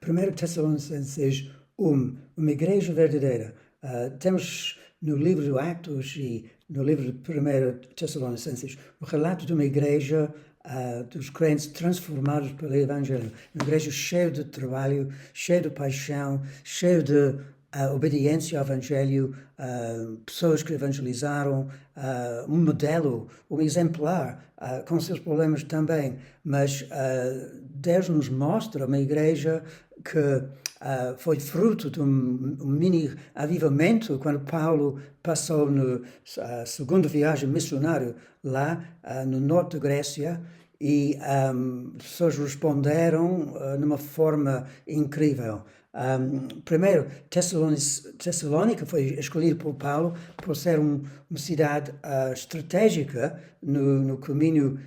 1 Tessalonicenses 1, uma igreja verdadeira. Temos no livro de Atos e no livro de 1 Tessalonicenses o relato de uma igreja dos crentes transformados pelo Evangelho. Uma igreja cheia de trabalho, cheia de paixão, cheia de obediência ao Evangelho, pessoas que evangelizaram, um modelo, um exemplar, com seus problemas também. Mas Deus nos mostra uma igreja que foi fruto de um mini avivamento quando Paulo passou na segunda viagem missionária lá no norte da Grécia e pessoas responderam numa forma incrível. Primeiro, Tessalônica foi escolhido por Paulo por ser uma cidade estratégica no caminho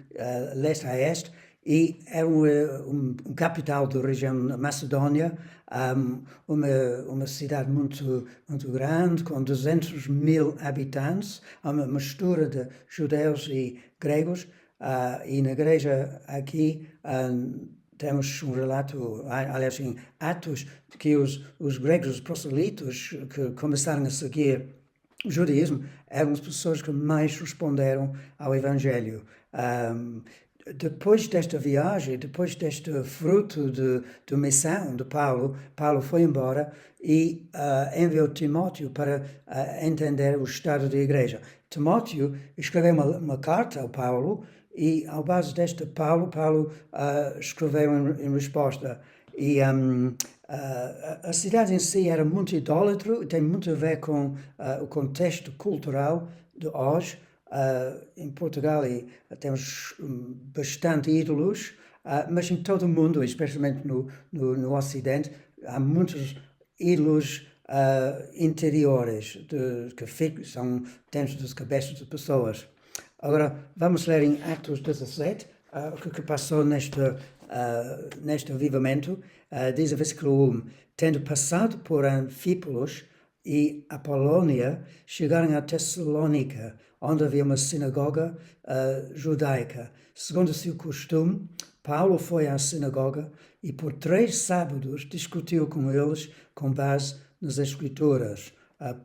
leste a este e era um capital da região da Macedónia, uma cidade muito grande, com 200.000 habitantes, uma mistura de judeus e gregos, e na igreja aqui temos um relato, aliás, em Atos, que os gregos, os proselitos, que começaram a seguir o judaísmo, eram as pessoas que mais responderam ao Evangelho. Depois desta viagem, depois deste fruto de missão de Paulo foi embora e enviou Timóteo para entender o estado da igreja. Timóteo escreveu uma carta ao Paulo e, ao base desta, Paulo escreveu em resposta. E a cidade em si era muito idólatra, tem muito a ver com o contexto cultural de hoje. Em Portugal temos bastante ídolos, mas em todo o mundo, especialmente no Ocidente, há muitos ídolos interiores que são dentro das cabeças de pessoas. Agora, vamos ler em Atos 17, o que passou neste avivamento. Diz o versículo 1, tendo passado por Anfípolis e Apolónia, chegaram a Tessalônica, onde havia uma sinagoga judaica. Segundo o seu costume, Paulo foi à sinagoga e por 3 sábados discutiu com eles com base nas Escrituras.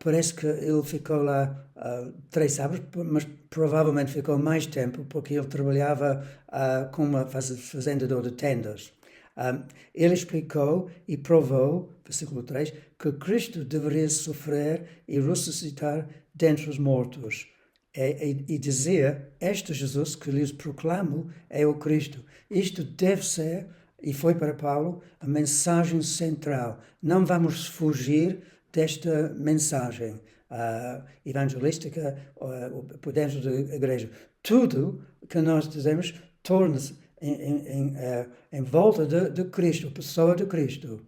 Parece que ele ficou lá 3 sábados, mas provavelmente ficou mais tempo porque ele trabalhava como fazendador de tendas. Ele explicou e provou, versículo 3, que Cristo deveria sofrer e ressuscitar dentre os mortos. E dizia, este Jesus que lhes proclamo é o Cristo. Isto deve ser, e foi para Paulo, a mensagem central. Não vamos fugir desta mensagem evangelística por dentro da igreja. Tudo que nós dizemos torna-se em volta de Cristo, a pessoa de Cristo.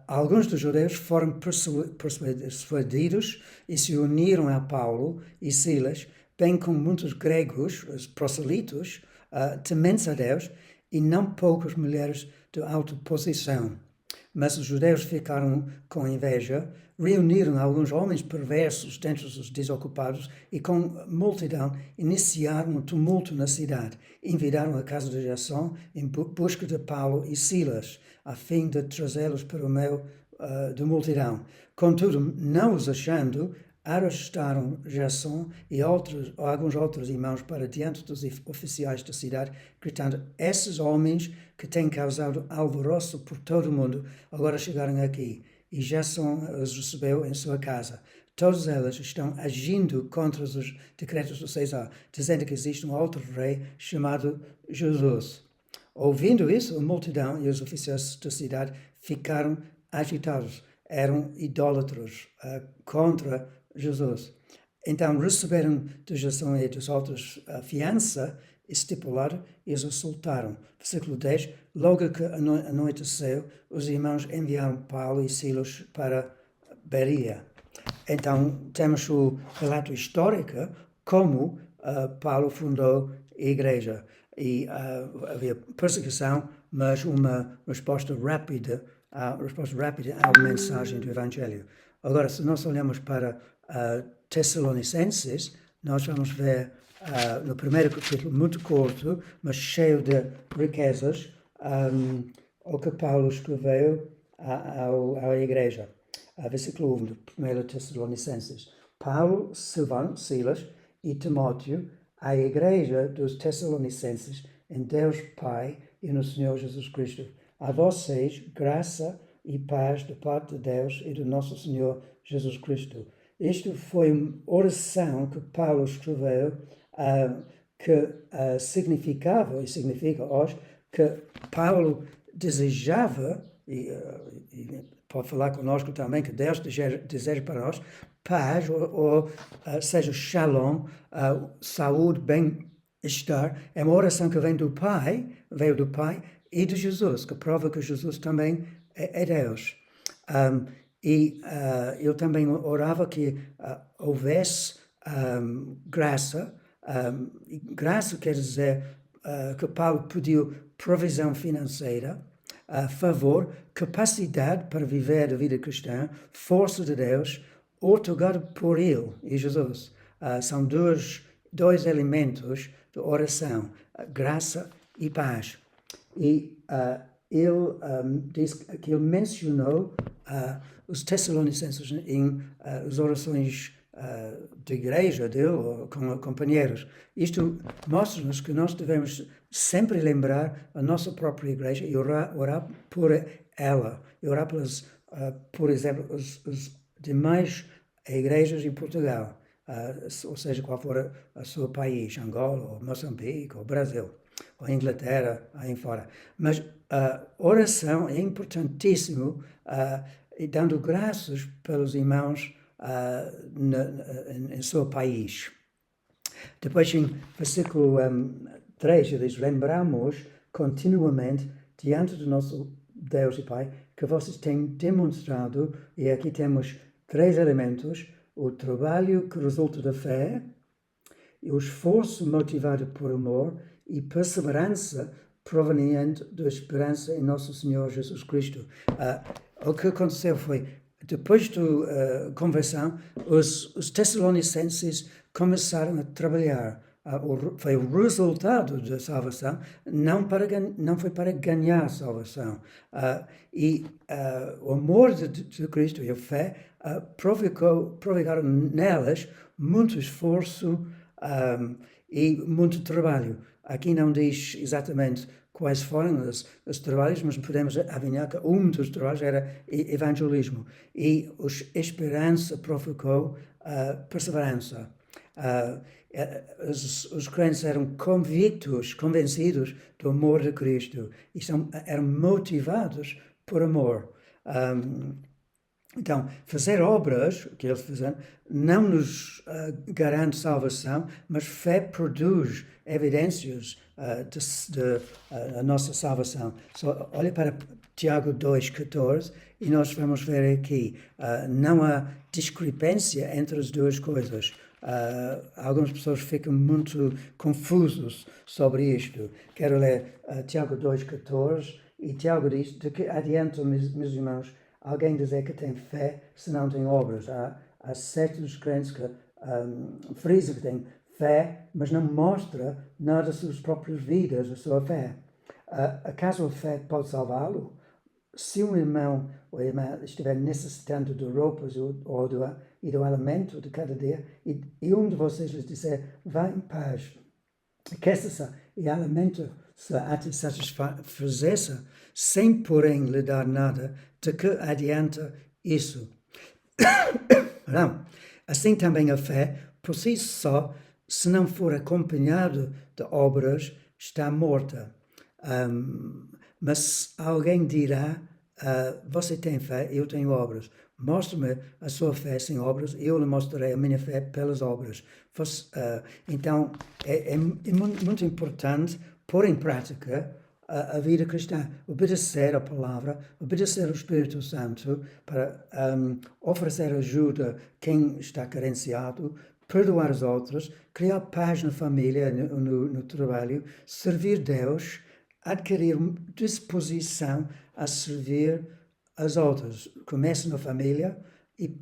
Alguns dos judeus foram persuadidos e se uniram a Paulo e Silas, bem como muitos gregos, os proselitos, tementes a Deus, e não poucas mulheres de alta posição. Mas os judeus ficaram com inveja, reuniram alguns homens perversos dentre os desocupados e com multidão iniciaram um tumulto na cidade. Enviaram a casa de Jasson em busca de Paulo e Silas, a fim de trazê-los para o meio da multidão. Contudo, não os achando, arrestaram Jasson e alguns outros irmãos para diante dos oficiais da cidade, gritando, esses homens que têm causado alvoroço por todo o mundo, agora chegaram aqui. E Jasson os recebeu em sua casa. Todas elas estão agindo contra os decretos do César, dizendo que existe um outro rei chamado Jesus. Ouvindo isso, a multidão e os oficiais da cidade ficaram agitados. Eram idólatros contra Jesus. Então receberam de Jasson e dos outros a fiança estipulada e os soltaram. Versículo 10. Logo que anoiteceu, os irmãos enviaram Paulo e Silas para Bereia. Então temos o relato histórico como Paulo fundou a igreja. E havia perseguição, mas uma resposta rápida à mensagem do Evangelho. Agora, se nós olhamos para Tessalonicenses, nós vamos ver no primeiro capítulo, muito curto, mas cheio de riquezas, o que Paulo escreveu à igreja. Versículo 1 de 1 Tessalonicenses. Paulo, Silvano, Silas e Timóteo, à igreja dos Tessalonicenses, em Deus Pai e no Senhor Jesus Cristo. A vocês, graça e paz da parte de Deus e do nosso Senhor Jesus Cristo. Isto foi uma oração que Paulo escreveu, que significava e significa hoje que Paulo desejava, e pode falar conosco também, que Deus deseja para nós paz, ou seja, shalom, saúde, bem-estar. É uma oração que veio do Pai e de Jesus, que prova que Jesus também é Deus. Eu também orava que houvesse graça. Graça quer dizer que Paulo pediu provisão financeira, favor, capacidade para viver a vida cristã, força de Deus, otorgado por Ele e Jesus. São dois elementos de oração, graça e paz. E ele diz que ele mencionou os Tessalonicenses em as orações de igreja dele, ou com companheiros. Isto mostra-nos que nós devemos sempre lembrar a nossa própria igreja e orar por ela. E orar pelas, por exemplo, as demais igrejas em Portugal, ou seja, qual for o seu país, Angola, ou Moçambique, ou Brasil, ou Inglaterra, aí fora. Mas a oração é importantíssimo, e dando graças pelos irmãos em seu país. Depois, em versículo 3, ele diz: lembramos continuamente diante do nosso Deus e Pai que vocês têm demonstrado, e aqui temos 3 elementos: o trabalho que resulta da fé, o esforço motivado por amor e perseverança proveniente da esperança em nosso Senhor Jesus Cristo. O que aconteceu foi, depois da conversão, os Tessalonicenses começaram a trabalhar. Foi o resultado da salvação, não foi para ganhar salvação. O amor de Cristo e a fé provocaram nelas muito esforço e muito trabalho. Aqui não diz exatamente quais foram os trabalhos, mas podemos adivinhar que um dos trabalhos era evangelismo. E a esperança provocou perseverança. Os crentes eram convencidos do amor de Cristo e eram motivados por amor. Então, fazer obras, que eles fizeram, não nos garante salvação, mas fé produz evidências da nossa salvação. Olha para Tiago 2,14 e nós vamos ver aqui, não há discrepância entre as duas coisas. Algumas pessoas ficam muito confusas sobre isto. Quero ler Tiago 2,14 e Tiago diz: de que adianta, meus irmãos, alguém dizer que tem fé se não tem obras? Há certos crentes que frisam que têm fé, mas não mostra nada das suas próprias vidas, da sua fé. Acaso a fé pode salvá-lo? Se um irmão ou irmã estiver necessitando de roupas e do alimento de cada dia, e um de vocês lhes disser: vá em paz, aqueça-se e alimenta-se até satisfazer-se, sem porém lhe dar nada, de que adianta isso? Não. Assim também a fé, por si só, se não for acompanhado de obras, está morta. Mas alguém dirá: você tem fé, eu tenho obras. Mostre-me a sua fé sem obras, eu lhe mostrarei a minha fé pelas obras. Então, é muito importante pôr em prática a vida cristã, obedecer a palavra, obedecer ao Espírito Santo para oferecer ajuda a quem está carenciado, perdoar os outros, criar paz na família, no trabalho, servir Deus, adquirir disposição a servir as outras. Começa na família e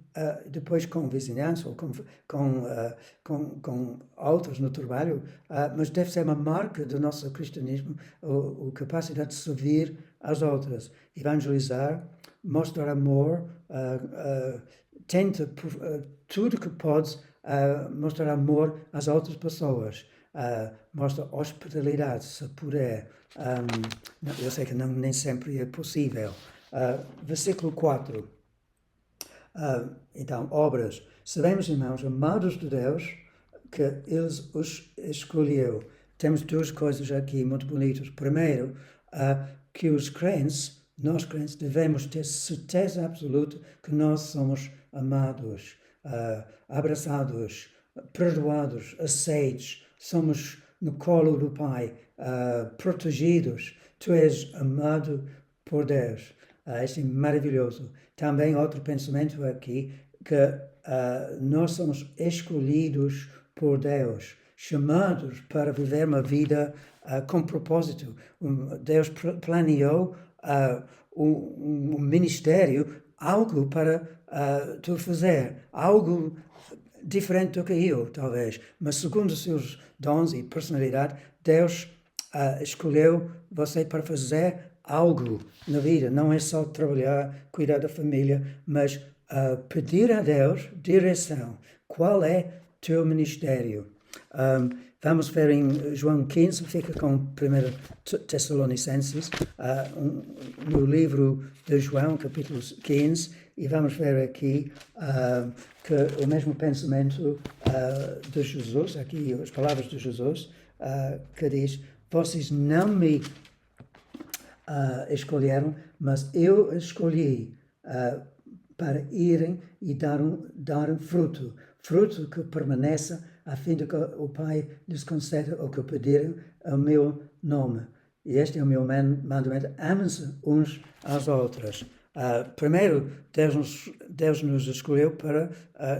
depois com vizinhança ou com outros no trabalho, mas deve ser uma marca do nosso cristianismo, a capacidade de servir às outras. Evangelizar, mostrar amor, tenta tudo que podes mostrar amor às outras pessoas. Mostra hospitalidade, se puder. Eu sei que nem sempre é possível. Versículo 4. Então, obras. Sabemos, irmãos, amados de Deus, que Ele os escolheu. Temos duas coisas aqui muito bonitas. Primeiro, que os crentes, nós crentes, devemos ter certeza absoluta que nós somos amados, abraçados, perdoados, aceitos, somos no colo do Pai, protegidos. Tu és amado por Deus. Isso é maravilhoso. Também outro pensamento aqui, que nós somos escolhidos por Deus, chamados para viver uma vida com propósito. Deus planeou um ministério, algo para tu fazer, algo diferente do que eu, talvez, mas segundo os seus dons e personalidade, Deus escolheu você para fazer algo na vida. Não é só trabalhar, cuidar da família, mas pedir a Deus direção. Qual é teu ministério? Vamos ver em João 15, fica com 1 Tessalonicenses, no livro de João, capítulo 15, e vamos ver aqui que o mesmo pensamento de Jesus, aqui as palavras de Jesus, que diz: vocês não me escolheram, mas eu escolhi para irem e dar um fruto que permaneça, a fim de que o Pai lhes conceda o que pedirem ao meu nome. E este é o meu mandamento: amem-se uns aos outros. Primeiro, Deus nos escolheu para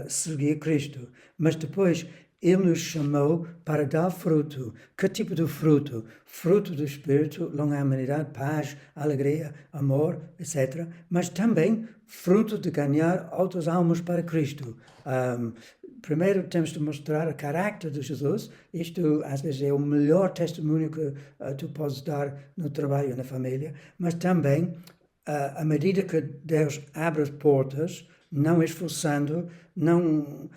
seguir Cristo, mas depois Ele nos chamou para dar fruto. Que tipo de fruto? Fruto do Espírito, longanimidade, paz, alegria, amor, etc. Mas também fruto de ganhar outras almas para Cristo. Primeiro temos de mostrar o caráter de Jesus. Isto, às vezes, é o melhor testemunho que tu podes dar no trabalho e na família. Mas também, à medida que Deus abre as portas, não esforçando, não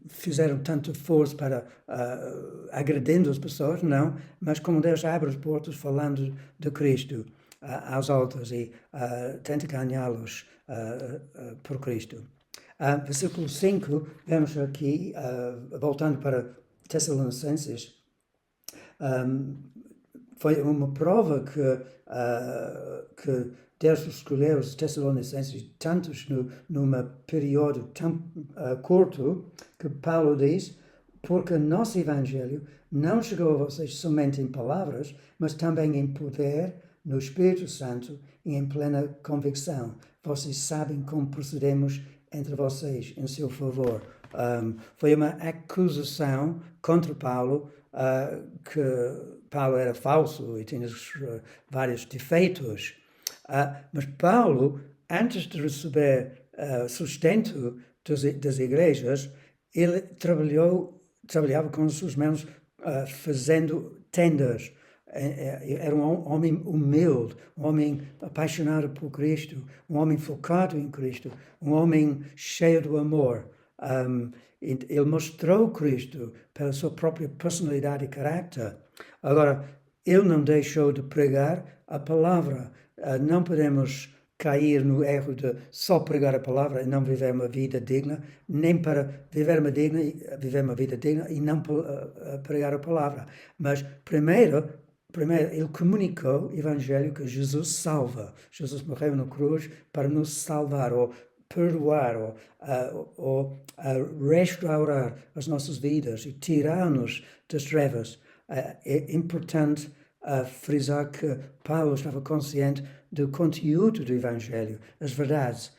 fizeram tanto esforço para agredindo as pessoas, não, mas como Deus abre as portas falando de Cristo aos outros e tenta ganhá-los por Cristo. Versículo 5, vemos aqui, voltando para Tessalonicenses, foi uma prova que Deus escolheu os Tessalonicenses, tantos num período tão curto, que Paulo diz: porque nosso Evangelho não chegou a vocês somente em palavras, mas também em poder, no Espírito Santo e em plena convicção. Vocês sabem como procedemos entre vocês em seu favor. Foi uma acusação contra Paulo, que Paulo era falso e tinha vários defeitos. Mas Paulo, antes de receber sustento das igrejas, ele trabalhava com os seus mãos fazendo tendas. Era um homem humilde, um homem apaixonado por Cristo, um homem focado em Cristo, um homem cheio do amor. Ele mostrou Cristo pela sua própria personalidade e caráter. Agora, ele não deixou de pregar a palavra. Não podemos cair no erro de só pregar a palavra e não viver uma vida digna, nem para viver uma vida digna e não pregar a palavra. Mas primeiro ele comunicou o Evangelho, que Jesus salva. Jesus morreu na cruz para nos salvar, ou perdoar, ou restaurar as nossas vidas e tirar-nos das trevas. É importante frisar que Paulo estava consciente do conteúdo do Evangelho, as verdades.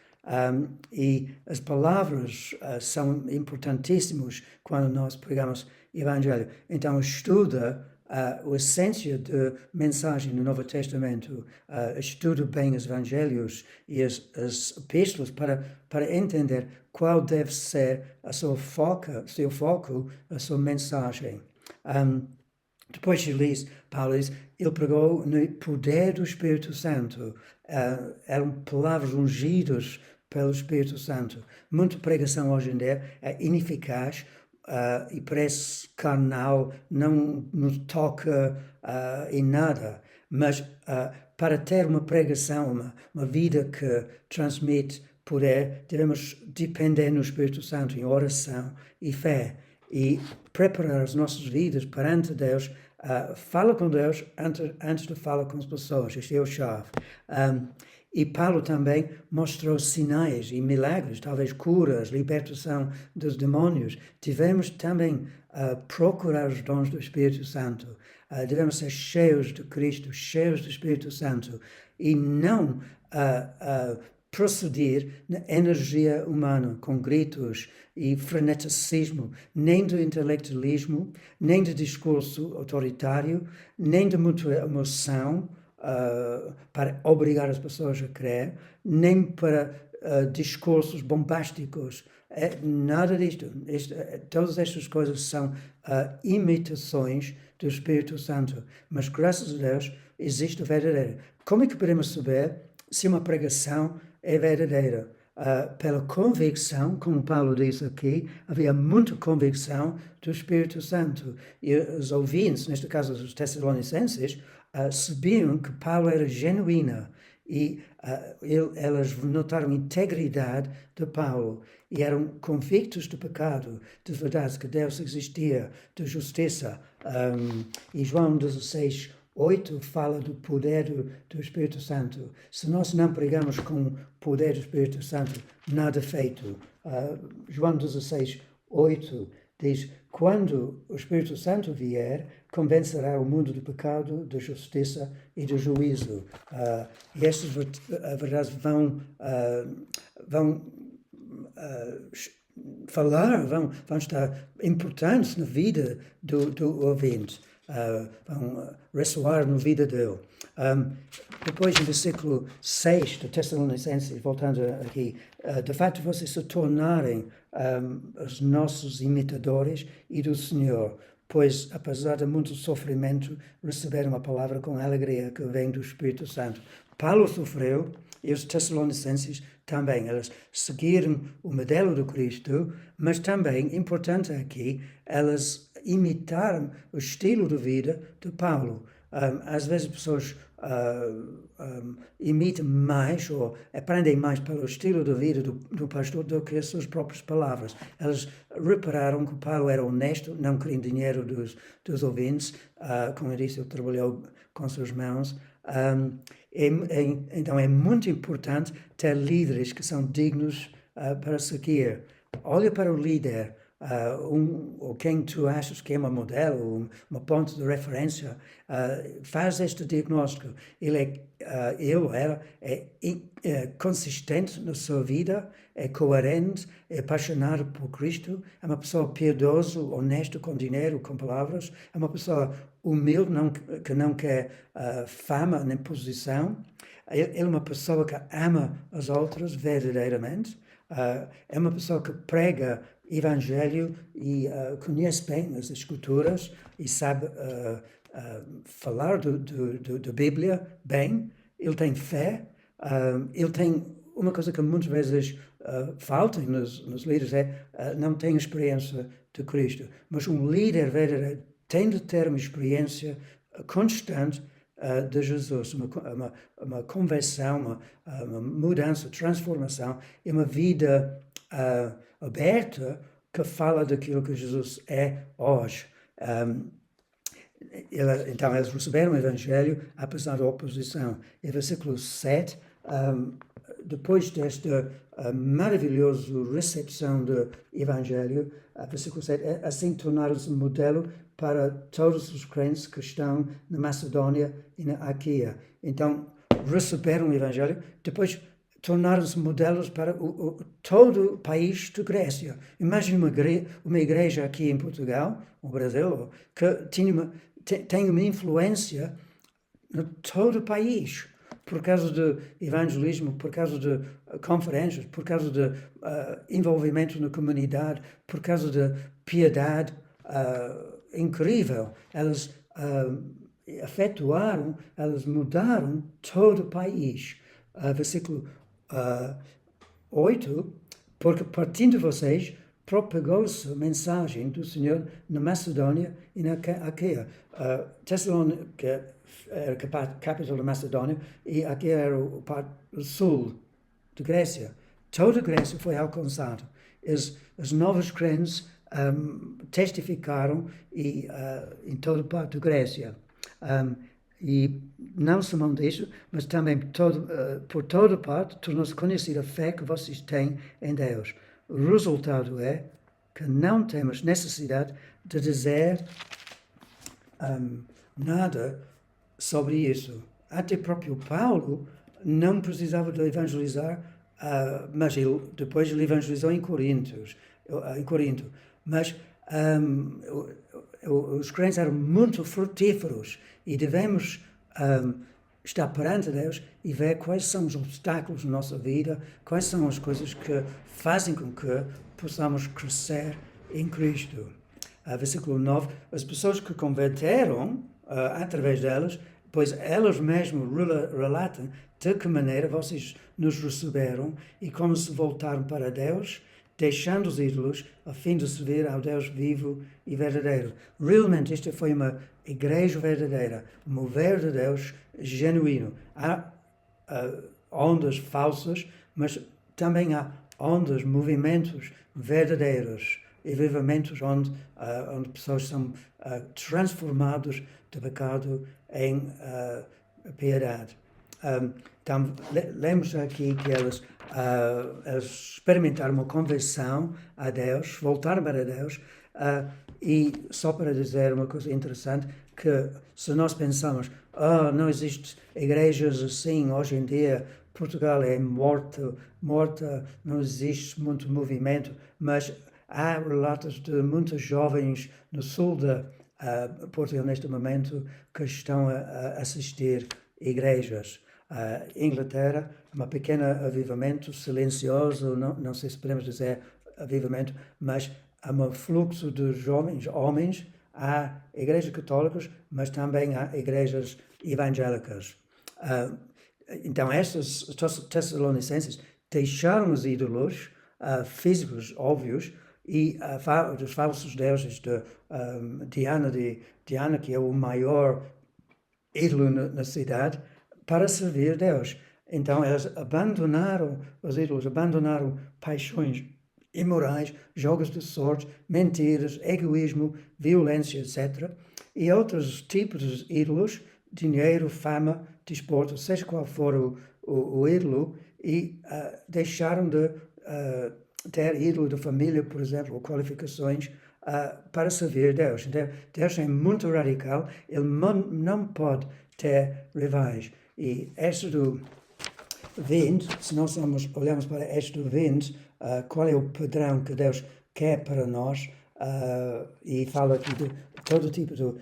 E as palavras são importantíssimas quando nós pregamos o Evangelho. Então, estuda a essência da mensagem do Novo Testamento, estuda bem os Evangelhos e as epístolas para entender qual deve ser seu foco, a sua mensagem. Depois Paulo diz, ele pregou no poder do Espírito Santo. Eram palavras ungidas pelo Espírito Santo. Muita pregação hoje em dia é ineficaz e parece carnal, não nos toca em nada. Mas para ter uma pregação, uma vida que transmite poder, devemos depender no Espírito Santo em oração e fé. E preparar as nossas vidas perante Deus. Fala com Deus antes de falar com as pessoas. Isto é a chave. E Paulo também mostrou sinais e milagres, talvez curas, libertação dos demônios. Devemos também procurar os dons do Espírito Santo. Devemos ser cheios de Cristo, cheios do Espírito Santo. E não proceder na energia humana, com gritos e freneticismo, nem do intelectualismo, nem do discurso autoritário, nem de muita emoção para obrigar as pessoas a crer, nem para discursos bombásticos. Nada disto. Todas estas coisas são imitações do Espírito Santo. Mas, graças a Deus, existe a verdadeira. Como é que podemos saber se uma pregação é verdadeira? Pela convicção, como Paulo diz aqui, havia muita convicção do Espírito Santo. E os ouvintes, neste caso os Tessalonicenses, sabiam que Paulo era genuíno e elas notaram a integridade de Paulo e eram convictos do pecado, de verdade, que Deus existia, de justiça. E João 16:8 fala do poder do Espírito Santo. Se nós não pregamos com o poder do Espírito Santo, nada feito. João 16:8 diz, quando o Espírito Santo vier, convencerá o mundo do pecado, da justiça e do juízo. E estas verdades vão falar, vão estar importantes na vida do ouvinte. Vão ressoar na vida dele. Depois, no versículo 6 do Tessalonicenses, voltando aqui, de fato vocês se tornarem os nossos imitadores e do Senhor, pois, apesar de muito sofrimento, receberam a palavra com alegria que vem do Espírito Santo. Paulo sofreu e os Tessalonicenses também. Eles seguiram o modelo do Cristo, mas também, importante aqui, elas imitaram o estilo de vida de Paulo. Às vezes pessoas imitam mais ou aprendem mais pelo estilo de vida do pastor do que as suas próprias palavras. Eles repararam que Paulo era honesto, não queria dinheiro dos ouvintes. Como eu disse, ele trabalhou com suas mãos. Então é muito importante ter líderes que são dignos para seguir. Olha para o líder, ou quem tu achas que é um modelo, uma ponte de referência, faz este diagnóstico. Ele é consistente na sua vida, é coerente, é apaixonado por Cristo, é uma pessoa piedosa, honesta com dinheiro, com palavras, é uma pessoa humilde, que não quer fama nem posição. Ele é uma pessoa que ama as outras verdadeiramente. É uma pessoa que prega Evangelho e conhece bem as Escrituras e sabe falar da Bíblia bem. Ele tem fé. Ele tem uma coisa que muitas vezes falta nos líderes, não tem experiência de Cristo. Mas um líder verdadeiro tem de ter uma experiência constante de Jesus, uma conversão, uma mudança, transformação, e uma vida aberta que fala daquilo que Jesus é hoje. Então, eles receberam o Evangelho apesar da oposição. E versículo 7, depois desta maravilhosa recepção do Evangelho, versículo 7, assim tornaram-se um modelo para todos os crentes que estão na Macedônia e na Aquia. Então, receberam o Evangelho, depois tornaram-se modelos para todo o país de Grécia. Imagine uma igreja aqui em Portugal, no Brasil, que tem uma influência em todo o país, por causa do evangelismo, por causa de conferências, por causa de envolvimento na comunidade, por causa de piedade incrível. Elas elas mudaram todo o país. Versículo 8, porque partindo de vocês, propagou-se a mensagem do Senhor na Macedônia e na Acaia. Tessalônica era a capital da Macedônia e Acaia era o sul de Grécia. Toda a Grécia foi alcançada. Os novos crentes testificaram em toda parte da Grécia. E não somente isso, mas também por toda parte tornou-se conhecida a fé que vocês têm em Deus. O resultado é que não temos necessidade de dizer nada sobre isso. Até próprio Paulo não precisava de evangelizar, mas depois ele evangelizou em Corinto. Mas os crentes eram muito frutíferos e devemos estar perante Deus e ver quais são os obstáculos na nossa vida, quais são as coisas que fazem com que possamos crescer em Cristo. Versículo 9, as pessoas que converteram através delas, pois elas mesmas relatam de que maneira vocês nos receberam e como se voltaram para Deus, deixando os ídolos, a fim de servir ao Deus vivo e verdadeiro. Realmente, esta foi uma igreja verdadeira, um mover de Deus genuíno. Há ondas falsas, mas também há ondas, movimentos verdadeiros, e avivamentos onde pessoas são transformadas de pecado em piedade. Então, lemos aqui que eles experimentaram uma conversão a Deus, voltaram para Deus, e só para dizer uma coisa interessante, que se nós pensamos, não existem igrejas assim hoje em dia, Portugal é morta, não existe muito movimento, mas há relatos de muitos jovens no sul de Portugal neste momento que estão a assistir igrejas. Inglaterra, um pequeno avivamento silencioso, não sei se podemos dizer avivamento, mas há um fluxo de jovens, homens, há igrejas católicas, mas também há igrejas evangélicas. Então, estes tessalonicenses deixaram os ídolos físicos óbvios e dos falsos deuses de Diana, que é o maior ídolo na cidade, para servir Deus. Então, eles abandonaram os ídolos, abandonaram paixões imorais, jogos de sorte, mentiras, egoísmo, violência, etc. E outros tipos de ídolos, dinheiro, fama, desporto, seja qual for o ídolo, e deixaram de ter ídolo de família, por exemplo, ou qualificações para servir Deus. Então, Deus é muito radical, ele não pode ter rivais. E Êxodo 20, se nós olhamos para Êxodo 20, qual é o padrão que Deus quer para nós, e fala aqui de todo tipo de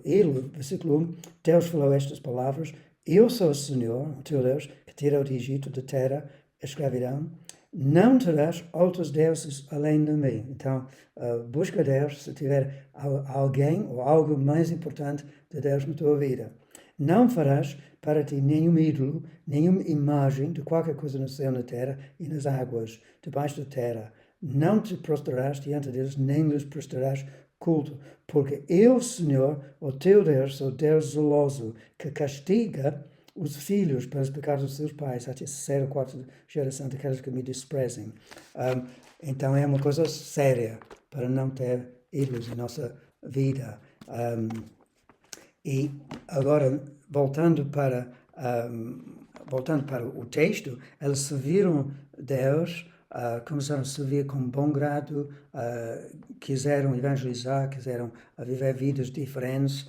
ídolo. Versículo 1, Deus falou estas palavras: eu sou o Senhor, o teu Deus, que tirou do Egito, da terra, a escravidão. Não terás outros deuses além de mim. Então, busca Deus se tiver alguém ou algo mais importante de Deus na tua vida. Não farás para ti nenhum ídolo, nenhuma imagem de qualquer coisa no céu, na terra e nas águas, debaixo da terra. Não te prostrarás diante deles, nem lhes prestarás culto, porque eu, Senhor, o teu Deus, sou Deus zeloso, que castiga os filhos pelos pecados dos seus pais, até a terceira ou quarta geração daqueles que me desprezem. Então é uma coisa séria para não ter ídolos na nossa vida. E agora, voltando para o texto, eles serviram Deus, começaram a servir com bom grado, quiseram evangelizar, quiseram viver vidas diferentes,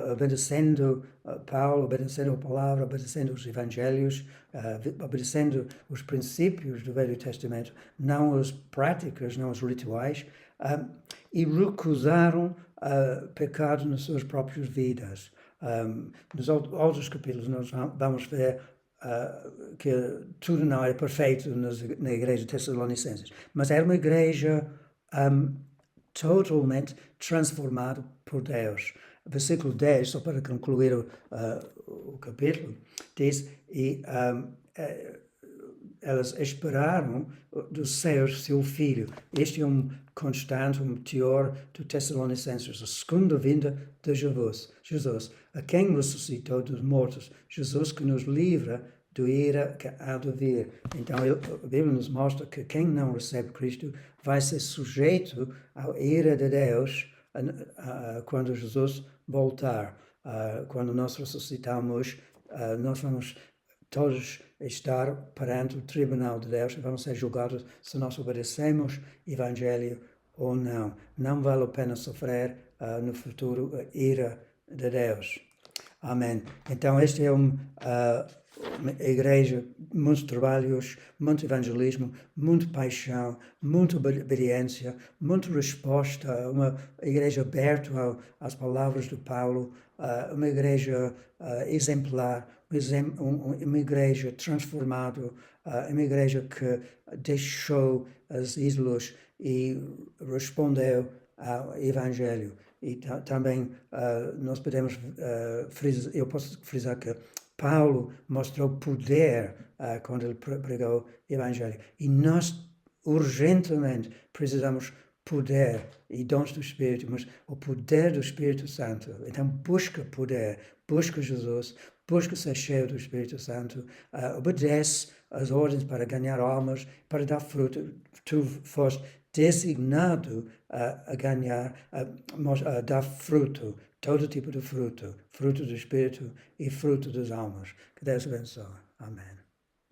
obedecendo Paulo, obedecendo a palavra, obedecendo os evangelhos, obedecendo os princípios do Velho Testamento, não as práticas, não os rituais, e recusaram pecado nas suas próprias vidas. Nos outros capítulos nós vamos ver que tudo não era perfeito na igreja de Tessalonicenses, mas era uma igreja totalmente transformada por Deus. versículo 10, só para concluir o capítulo, diz, elas esperaram do céus seu filho. Este é um constante, um teor do Tessalonicenses, a segunda vinda de Jesus, a quem ressuscitou dos mortos, Jesus que nos livra do ira que há de vir. Então, a Bíblia nos mostra que quem não recebe Cristo vai ser sujeito à ira de Deus quando Jesus voltar. Quando nós ressuscitamos, nós vamos todos estar perante o tribunal de Deus e vamos ser julgados se nós obedecemos o Evangelho ou não. Não vale a pena sofrer no futuro a ira de Deus. Amém. Então, este é uma igreja, muitos trabalhos, muito evangelismo, muita paixão, muita obediência, muita resposta, uma igreja aberta às palavras de Paulo, uma igreja exemplar, uma igreja transformada, uma igreja que deixou os ídolos e respondeu ao Evangelho. E também nós podemos eu posso frisar que Paulo mostrou poder quando ele pregou o Evangelho. E nós urgentemente precisamos poder e dons do Espírito, mas o poder do Espírito Santo. Então busca poder, busca Jesus, busca ser cheio do Espírito Santo, obedece às ordens para ganhar almas, para dar fruto. Tu foste designado a ganhar, a dar fruto, todo tipo de fruto, fruto do Espírito e fruto das almas. Que Deus abençoe. Amém.